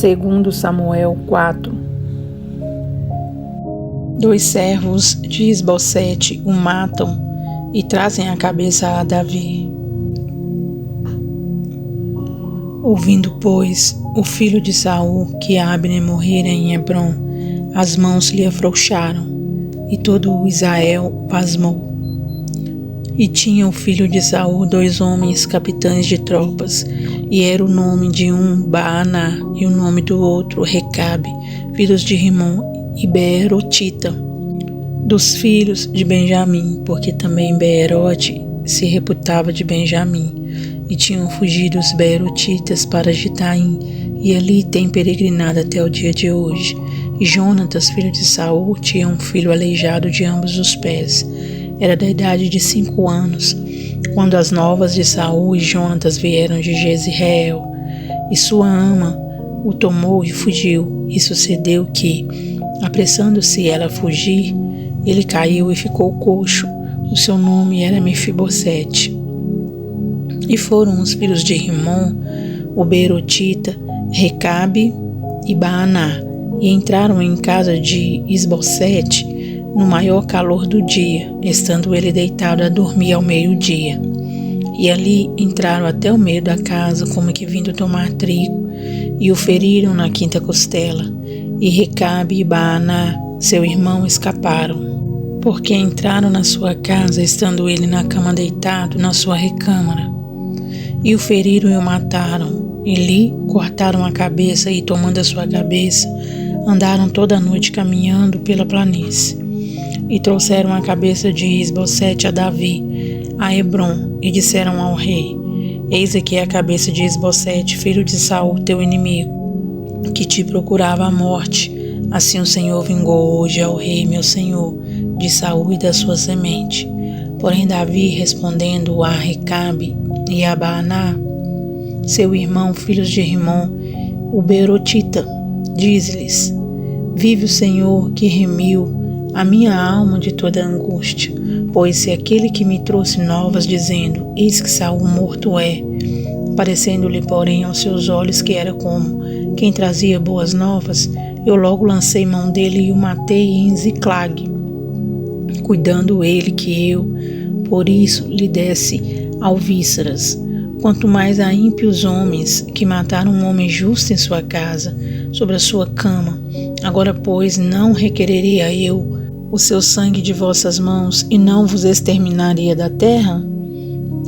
Segundo Samuel 4. 2 servos de Isbosete o matam e trazem a cabeça a Davi. Ouvindo, pois, o filho de Saul que Abner morrera em Hebrom, as mãos lhe afrouxaram, e todo o Israel pasmou. E tinha o filho de Saul 2 homens capitães de tropas, e era o nome de um Baaná e o nome do outro Recabe, filhos de Rimom e Beerotita, dos filhos de Benjamim, porque também Beerote se reputava de Benjamim. E tinham fugido os Beerotitas para Gitaim, e ali têm peregrinado até o dia de hoje. E Jonatas, filho de Saul, tinha um filho aleijado de ambos os pés. Era da idade de 5 anos, quando as novas de Saul e Jonatas vieram de Jezreel. E sua ama o tomou e fugiu. E sucedeu que, apressando-se ela a fugir, ele caiu e ficou coxo. O seu nome era Mefibosete. E foram os filhos de Rimom, o Beerotita, Recabe e Baaná, e entraram em casa de Isbosete no maior calor do dia, estando ele deitado a dormir ao meio-dia. E ali entraram até o meio da casa, como que vindo tomar trigo, e o feriram na 5ª costela. E Recabe e Baaná, seu irmão, escaparam, porque entraram na sua casa, estando ele na cama deitado, na sua recâmara. E o feriram e o mataram, e lhe cortaram a cabeça, e tomando a sua cabeça, andaram toda a noite caminhando pela planície. E trouxeram a cabeça de Isbosete a Davi, a Hebrom, e disseram ao rei: Eis aqui a cabeça de Isbosete, filho de Saul, teu inimigo, que te procurava a morte. Assim o Senhor vingou hoje ao rei, meu senhor, de Saul e da sua semente. Porém Davi, respondendo a Recabe e a Baaná, seu irmão, filhos de Rimom, o Beerotita, diz-lhes: Vive o Senhor que remiu a minha alma de toda angústia, pois se aquele que me trouxe novas, dizendo: Eis que Saul morto é, parecendo-lhe, porém, aos seus olhos que era como quem trazia boas novas, eu logo lancei mão dele e o matei em Ziclag, cuidando ele que eu, por isso, lhe desse alvíceras. Quanto mais a ímpios homens, que mataram um homem justo em sua casa, sobre a sua cama. Agora, pois, não requereria eu o seu sangue de vossas mãos, e não vos exterminaria da terra?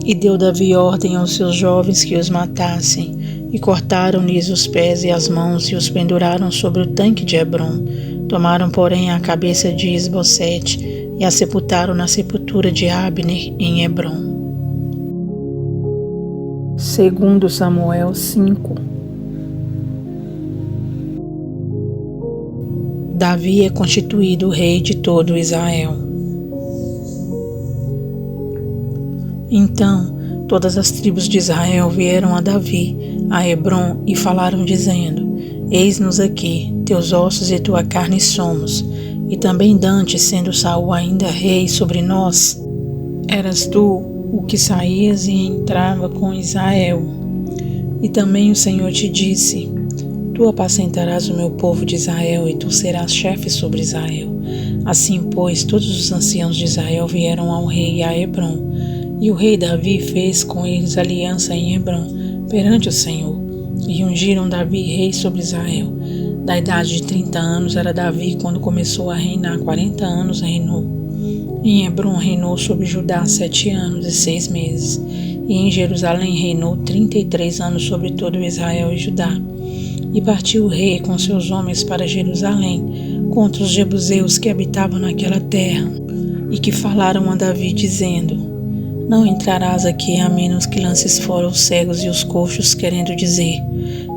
E deu Davi ordem aos seus jovens que os matassem, e cortaram-lhes os pés e as mãos, e os penduraram sobre o tanque de Hebrom. Tomaram, porém, a cabeça de Isbosete, e a sepultaram na sepultura de Abner em Hebrom. Segundo Samuel 5. Davi é constituído rei de todo Israel. Então todas as tribos de Israel vieram a Davi, a Hebrom, e falaram dizendo: Eis-nos aqui, teus ossos e tua carne somos. E também dantes, sendo Saul ainda rei sobre nós, eras tu o que saías e entrava com Israel. E também o Senhor te disse: Tu apacentarás o meu povo de Israel, e tu serás chefe sobre Israel. Assim, pois, todos os anciãos de Israel vieram ao rei a Hebrom, e o rei Davi fez com eles aliança em Hebrom, perante o Senhor, e ungiram Davi rei sobre Israel. Da idade de 30 anos era Davi quando começou a reinar, 40 anos reinou. Em Hebrom reinou sobre Judá 7 anos e 6 meses, e em Jerusalém reinou 33 anos sobre todo Israel e Judá. E partiu o rei com seus homens para Jerusalém, contra os jebuseus que habitavam naquela terra, e que falaram a Davi, dizendo: Não entrarás aqui, a menos que lances fora os cegos e os coxos, querendo dizer: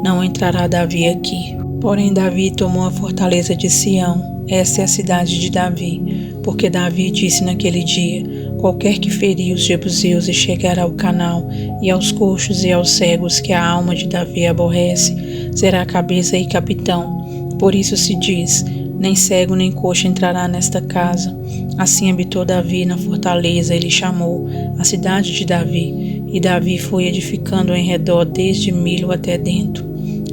Não entrará Davi aqui. Porém Davi tomou a fortaleza de Sião, esta é a cidade de Davi, porque Davi disse naquele dia: Qualquer que ferir os jebuseus e chegar ao canal, e aos coxos e aos cegos que a alma de Davi aborrece, será cabeça e capitão. Por isso se diz: Nem cego nem coxo entrará nesta casa. Assim habitou Davi na fortaleza, ele chamou a cidade de Davi, e Davi foi edificando em redor desde Milo até dentro.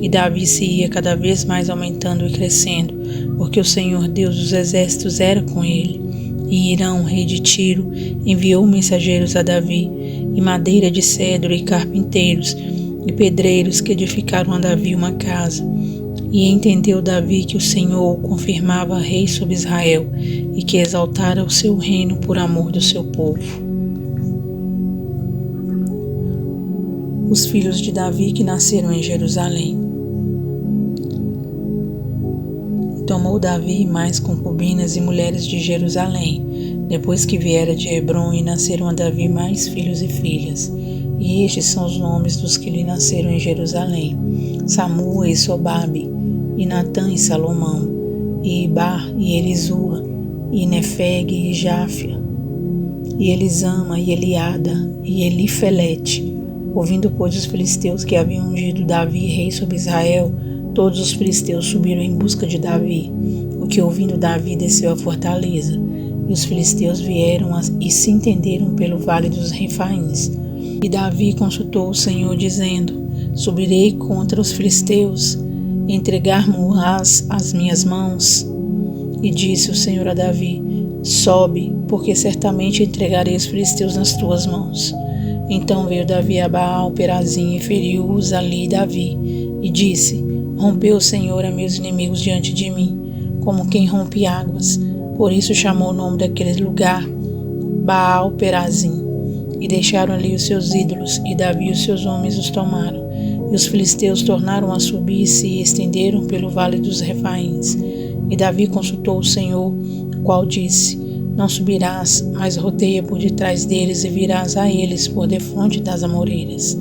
E Davi se ia cada vez mais aumentando e crescendo, porque o Senhor Deus dos exércitos era com ele. E Hirão, rei de Tiro, enviou mensageiros a Davi, e madeira de cedro, e carpinteiros, e pedreiros que edificaram a Davi uma casa. E entendeu Davi que o Senhor o confirmava rei sobre Israel, e que exaltara o seu reino por amor do seu povo. Os filhos de Davi que nasceram em Jerusalém. Tomou Davi mais concubinas e mulheres de Jerusalém, depois que viera de Hebrom, e nasceram a Davi mais filhos e filhas. E estes são os nomes dos que lhe nasceram em Jerusalém: Samua e Sobabe, e Natã e Salomão, e Ibar e Elisua, e Nefeg e Jáfia, e Elisama e Eliada, e Elifelete. Ouvindo, pois, os filisteus que haviam ungido Davi rei sobre Israel, todos os filisteus subiram em busca de Davi. O que, ouvindo Davi, desceu à fortaleza. E os filisteus vieram e se entenderam pelo vale dos Refaíns. E Davi consultou o Senhor, dizendo: Subirei contra os filisteus, entregar-me-ás às minhas mãos? E disse o Senhor a Davi: Sobe, porque certamente entregarei os filisteus nas tuas mãos. Então veio Davi a Baal-Perazim e feriu-os ali Davi, e disse: Rompeu o Senhor a meus inimigos diante de mim, como quem rompe águas. Por isso chamou o nome daquele lugar Baal-Perazim. E deixaram ali os seus ídolos, e Davi e os seus homens os tomaram. E os filisteus tornaram a subir e se estenderam pelo vale dos Refaíns. E Davi consultou o Senhor, qual disse: Não subirás, mas rodeia por detrás deles e virás a eles por defronte das amoreiras.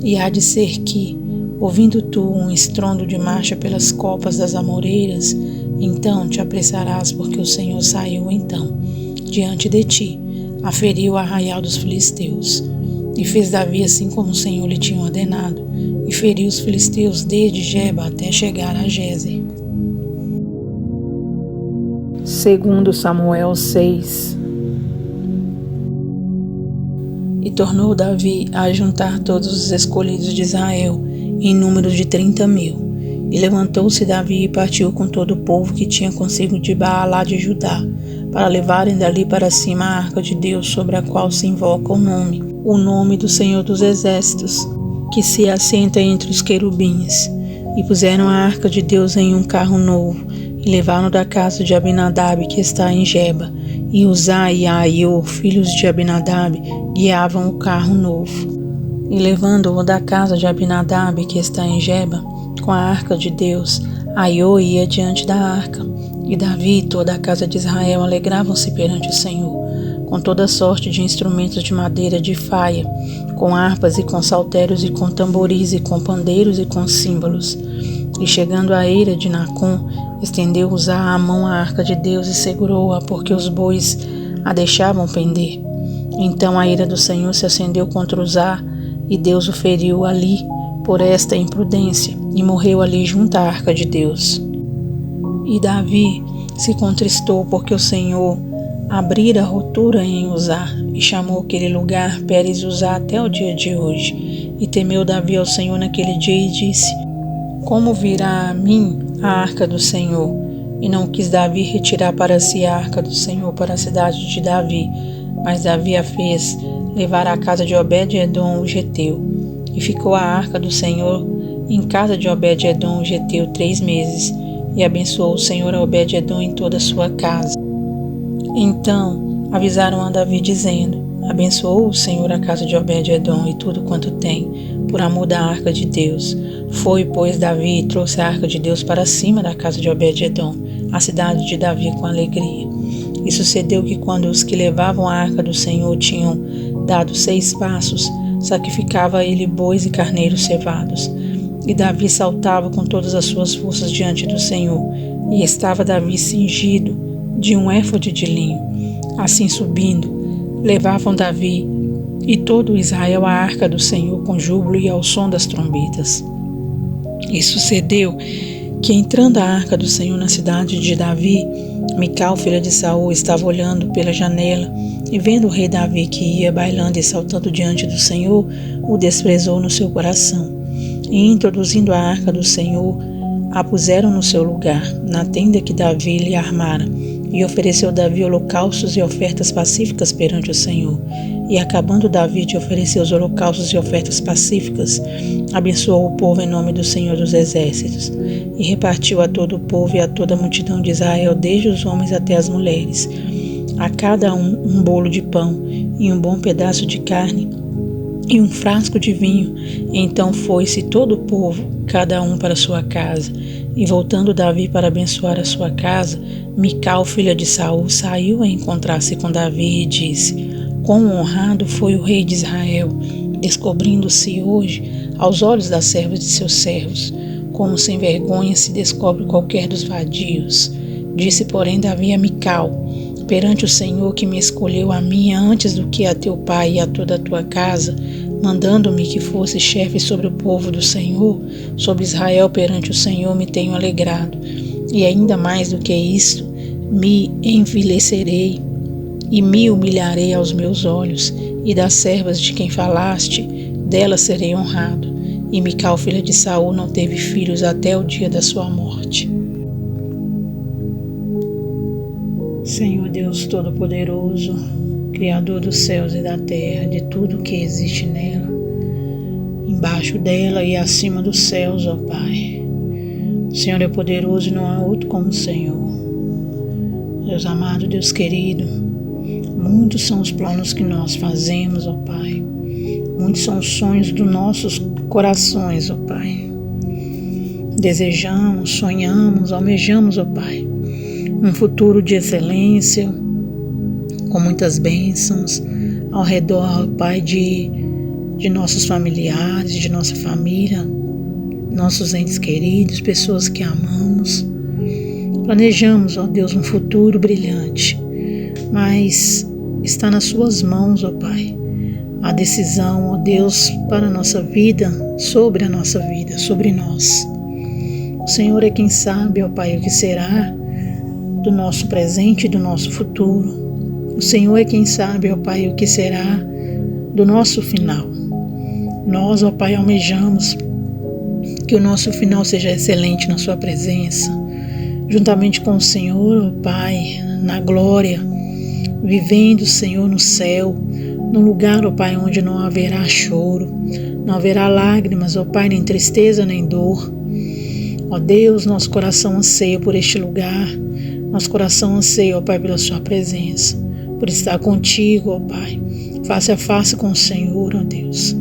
E há de ser que, ouvindo tu um estrondo de marcha pelas copas das amoreiras, então te apressarás, porque o Senhor saiu então diante de ti, aferiu o arraial dos filisteus. E fez Davi assim como o Senhor lhe tinha ordenado, e feriu os filisteus desde Geba até chegar a Gézer. Segundo Samuel 6. E tornou Davi a juntar todos os escolhidos de Israel, em número de 30.000. E levantou-se Davi e partiu com todo o povo que tinha consigo de Baalá de Judá, para levarem dali para cima a arca de Deus, sobre a qual se invoca o nome do Senhor dos Exércitos, que se assenta entre os querubins. E puseram a arca de Deus em um carro novo, e levaram da casa de Abinadab, que está em Geba. E Uzá e Aiô, filhos de Abinadab, guiavam o carro novo. E levando-o da casa de Abinadab, que está em Geba, com a arca de Deus, Aiô ia diante da arca. E Davi e toda a casa de Israel alegravam-se perante o Senhor, com toda sorte de instrumentos de madeira de faia, com harpas e com saltérios e com tamboris e com pandeiros e com símbolos. E chegando à eira de Nacon, estendeu Uzá a mão à arca de Deus e segurou-a, porque os bois a deixavam pender. Então a ira do Senhor se acendeu contra Uzá, e Deus o feriu ali por esta imprudência, e morreu ali junto à arca de Deus. E Davi se contristou, porque o Senhor abrira rotura em Uzá, e chamou aquele lugar Pérez Uzá até o dia de hoje. E temeu Davi ao Senhor naquele dia e disse: Como virá a mim a arca do Senhor? E não quis Davi retirar para si a arca do Senhor para a cidade de Davi, mas Davi a fez levar à casa de Obed-edom o geteu. E ficou a arca do Senhor em casa de Obed-edom o geteu 3 meses, e abençoou o Senhor a Obed-edom em toda a sua casa. Então avisaram a Davi, dizendo: Abençoou o Senhor a casa de Obed-edom e tudo quanto tem, por amor da arca de Deus. Foi, pois, Davi e trouxe a arca de Deus para cima da casa de Obed-edom, a cidade de Davi, com alegria. E sucedeu que, quando os que levavam a arca do Senhor tinham dado 6 passos, sacrificava ele bois e carneiros cevados. E Davi saltava com todas as suas forças diante do Senhor, e estava Davi cingido de um éfode de linho. Assim subindo, levavam Davi e todo Israel a arca do Senhor com júbilo e ao som das trombetas. E sucedeu que, entrando a arca do Senhor na cidade de Davi, Mical, filha de Saul, estava olhando pela janela, e vendo o rei Davi que ia bailando e saltando diante do Senhor, o desprezou no seu coração. e introduzindo a arca do Senhor, a puseram no seu lugar, na tenda que Davi lhe armara. E ofereceu Davi holocaustos e ofertas pacíficas perante o Senhor. E acabando Davi de oferecer os holocaustos e ofertas pacíficas, abençoou o povo em nome do Senhor dos Exércitos, e repartiu a todo o povo e a toda a multidão de Israel, desde os homens até as mulheres, a cada um bolo de pão e um bom pedaço de carne e um frasco de vinho. Então foi-se todo o povo, cada um para sua casa. E voltando Davi para abençoar a sua casa, Mical, filha de Saul, saiu a encontrar-se com Davi e disse: Quão honrado foi o rei de Israel, descobrindo-se hoje aos olhos das servas de seus servos, como sem vergonha se descobre qualquer dos vadios. Disse, porém, Davi a Mical: Perante o Senhor que me escolheu a mim antes do que a teu pai e a toda a tua casa, mandando-me que fosse chefe sobre o povo do Senhor, sobre Israel perante o Senhor me tenho alegrado. E ainda mais do que isto, me envilecerei e me humilharei aos meus olhos, e das servas de quem falaste, delas serei honrado. E Mical, filha de Saul, não teve filhos até o dia da sua morte. Senhor Deus Todo-Poderoso, Criador dos céus e da terra, de tudo que existe nela, embaixo dela e acima dos céus, ó Pai. O Senhor é poderoso e não há outro como o Senhor. Deus amado, Deus querido, muitos são os planos que nós fazemos, ó Pai. Muitos são os sonhos dos nossos corações, ó Pai. Desejamos, sonhamos, almejamos, ó Pai, um futuro de excelência, com muitas bênçãos ao redor, ó Pai, de nossos familiares, de nossa família, nossos entes queridos, pessoas que amamos. Planejamos, ó Deus, um futuro brilhante, mas está nas suas mãos, ó Pai, a decisão, ó Deus, para a nossa vida, sobre a nossa vida, sobre nós. O Senhor é quem sabe, ó Pai, o que será do nosso presente e do nosso futuro. O Senhor é quem sabe, ó Pai, o que será do nosso final. Nós, ó Pai, almejamos que o nosso final seja excelente na sua presença, juntamente com o Senhor, ó Pai, na glória, vivendo, Senhor, no céu, num lugar, ó Pai, onde não haverá choro, não haverá lágrimas, ó Pai, nem tristeza, nem dor. Ó Deus, nosso coração anseia por este lugar, nosso coração anseia, ó Pai, pela sua presença, por estar contigo, ó Pai, face a face com o Senhor, ó Deus.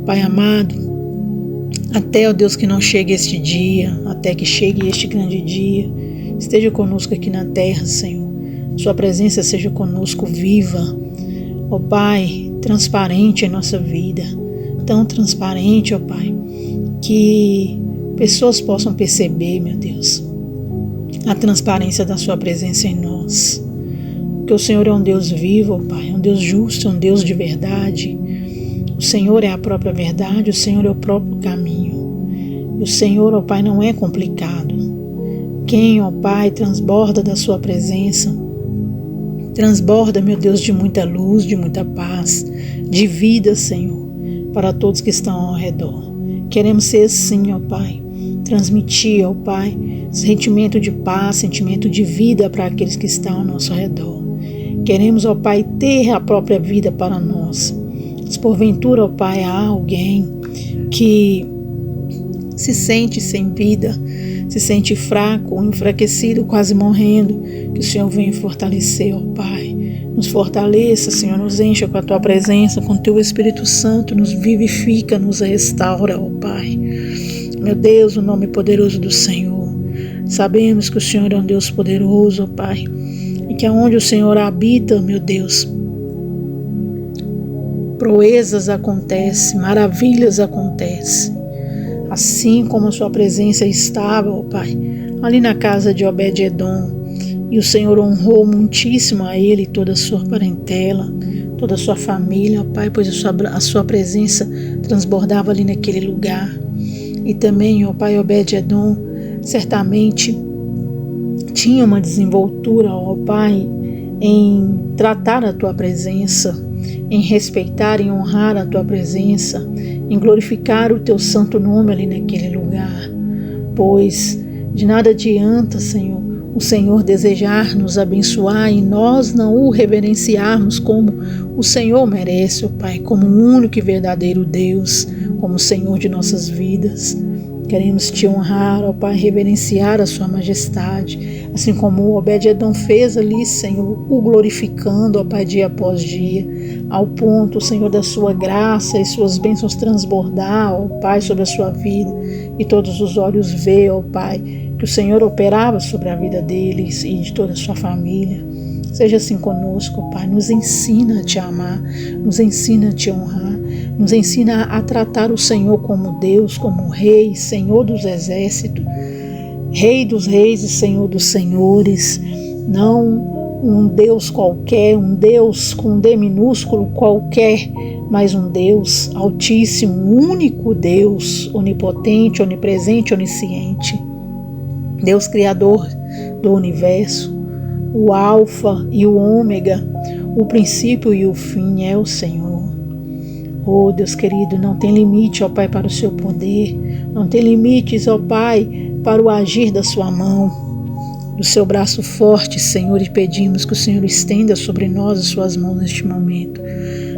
Pai amado, até, ó Deus, que não chegue este dia, até que chegue este grande dia, esteja conosco aqui na terra, Senhor. Sua presença seja conosco viva, ó Pai, transparente em nossa vida, tão transparente, ó Pai, que pessoas possam perceber, meu Deus, a transparência da sua presença em nós. Porque o Senhor é um Deus vivo, ó Pai, um Deus justo, um Deus de verdade. O Senhor é a própria verdade, o Senhor é o próprio caminho. E o Senhor, ó Pai, não é complicado. Quem, ó Pai, transborda da sua presença, transborda, meu Deus, de muita luz, de muita paz, de vida, Senhor, para todos que estão ao redor. Queremos ser assim, ó Pai, transmitir, ó Pai, sentimento de paz, sentimento de vida para aqueles que estão ao nosso redor. Queremos, ó Pai, ter a própria vida para nós. Se porventura, ó Pai, há alguém que se sente sem vida, se sente fraco, enfraquecido, quase morrendo, que o Senhor venha fortalecer, ó Pai. Nos fortaleça, Senhor, nos encha com a Tua presença, com o Teu Espírito Santo, nos vivifica, nos restaura, ó Pai. Meu Deus, o nome poderoso do Senhor. Sabemos que o Senhor é um Deus poderoso, ó Pai, e que aonde o Senhor habita, meu Deus, proezas acontecem, maravilhas acontecem. Assim como a sua presença estava, ó Pai, ali na casa de Obed-Edom, e o Senhor honrou muitíssimo a ele e toda a sua parentela, toda a sua família, ó Pai, pois a sua presença transbordava ali naquele lugar. E também, ó Pai, Obed-Edom certamente tinha uma desenvoltura, ó Pai, em tratar a Tua presença, em respeitar e honrar a Tua presença, em glorificar o teu santo nome ali naquele lugar, pois de nada adianta, Senhor, o Senhor desejar nos abençoar e nós não o reverenciarmos como o Senhor merece, ó Pai, como o único e verdadeiro Deus, como o Senhor de nossas vidas. Queremos te honrar, ó Pai, reverenciar a sua majestade, assim como o Obed-Edom fez ali, Senhor, o glorificando, ó Pai, dia após dia, ao ponto, Senhor, da sua graça e suas bênçãos transbordar, ó Pai, sobre a sua vida, e todos os olhos ver, ó Pai, que o Senhor operava sobre a vida deles e de toda a sua família. Seja assim conosco, ó Pai, nos ensina a te amar, nos ensina a te honrar, nos ensina a tratar o Senhor como Deus, como Rei, Senhor dos exércitos, Rei dos reis e Senhor dos senhores, não um Deus qualquer, um Deus com D minúsculo qualquer, mas um Deus altíssimo, único Deus, onipotente, onipresente, onisciente, Deus criador do universo, o alfa e o ômega, o princípio e o fim é o Senhor. Oh, Deus querido, não tem limite, ó Pai, para o seu poder, não tem limites, ó Pai, para o agir da sua mão, do seu braço forte, Senhor, e pedimos que o Senhor estenda sobre nós as suas mãos neste momento.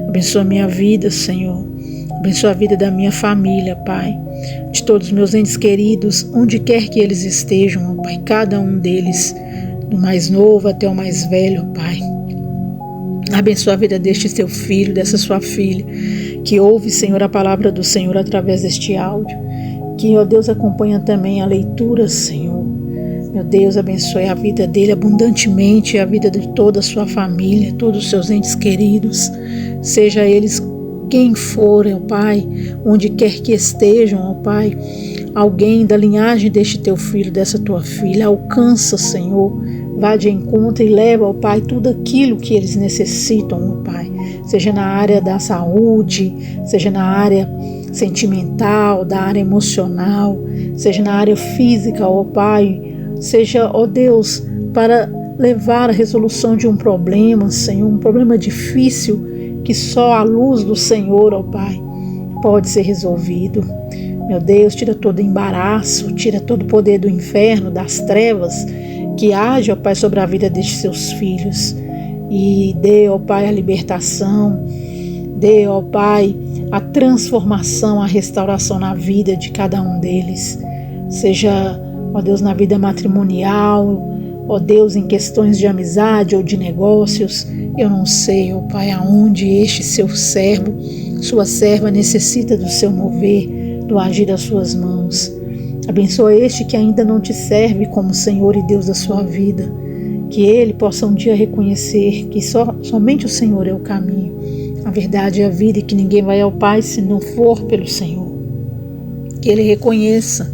Abençoa a minha vida, Senhor, abençoa a vida da minha família, Pai, de todos os meus entes queridos, onde quer que eles estejam, ó Pai, cada um deles, do mais novo até o mais velho, Pai. Abençoa a vida deste teu filho, dessa sua filha, que ouve, Senhor, a palavra do Senhor através deste áudio, que, ó Deus, acompanha também a leitura, Senhor. Meu Deus, abençoe a vida dele abundantemente, a vida de toda a sua família, todos os seus entes queridos, seja eles quem for, ó Pai, onde quer que estejam, ó Pai, alguém da linhagem deste teu filho, dessa tua filha, alcança, Senhor, vá de encontro e leva, ó Pai, tudo aquilo que eles necessitam, ó Pai, seja na área da saúde, seja na área sentimental, da área emocional, seja na área física, ó Pai, seja, ó Deus, para levar a resolução de um problema, Senhor, um problema difícil que só a luz do Senhor, ó Pai, pode ser resolvido. Meu Deus, tira todo embaraço, tira todo o poder do inferno, das trevas, que age, ó Pai, sobre a vida destes seus filhos. E dê, ó Pai, a libertação, dê, ó Pai, a transformação, a restauração na vida de cada um deles. Seja, ó Deus, na vida matrimonial, ó Deus, em questões de amizade ou de negócios, eu não sei, ó Pai, aonde este seu servo, sua serva necessita do seu mover, do agir das suas mãos. Abençoa este que ainda não te serve como Senhor e Deus da sua vida, que ele possa um dia reconhecer que somente o Senhor é o caminho, a verdade e a vida, e que ninguém vai ao Pai se não for pelo Senhor. Que ele reconheça,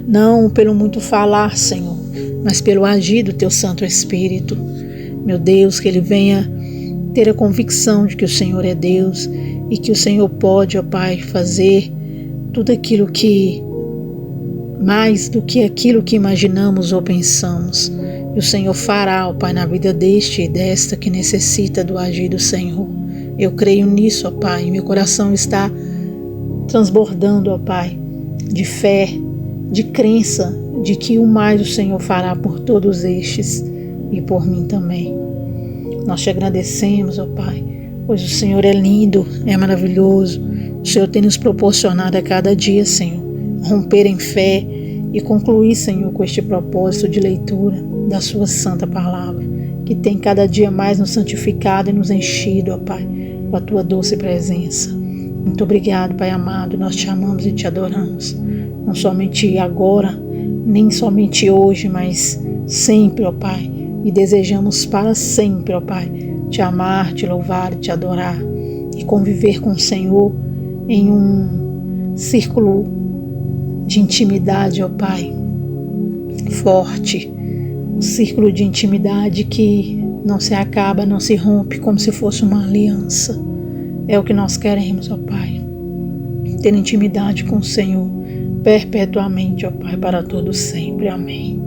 não pelo muito falar, Senhor, mas pelo agir do teu Santo Espírito. Meu Deus, que ele venha ter a convicção de que o Senhor é Deus e que o Senhor pode, ó Pai, fazer tudo aquilo que, mais do que aquilo que imaginamos ou pensamos. E o Senhor fará, ó Pai, na vida deste e desta que necessita do agir do Senhor. Eu creio nisso, ó Pai, meu coração está transbordando, ó Pai, de fé, de crença, de que o mais o Senhor fará por todos estes e por mim também. Nós te agradecemos, ó Pai, pois o Senhor é lindo, é maravilhoso. O Senhor tem nos proporcionado a cada dia, Senhor, romper em fé e concluir, Senhor, com este propósito de leitura da sua santa palavra, que tem cada dia mais nos santificado e nos enchido, ó Pai, com a tua doce presença. Muito obrigado, Pai amado, nós te amamos e te adoramos, não somente agora, nem somente hoje, mas sempre, ó Pai, e desejamos para sempre, ó Pai, te amar, te louvar e te adorar, e conviver com o Senhor em um círculo de intimidade, ó Pai, forte, um círculo de intimidade que não se acaba, não se rompe, como se fosse uma aliança. É o que nós queremos, ó Pai, ter intimidade com o Senhor perpetuamente, ó Pai, para todo sempre. Amém.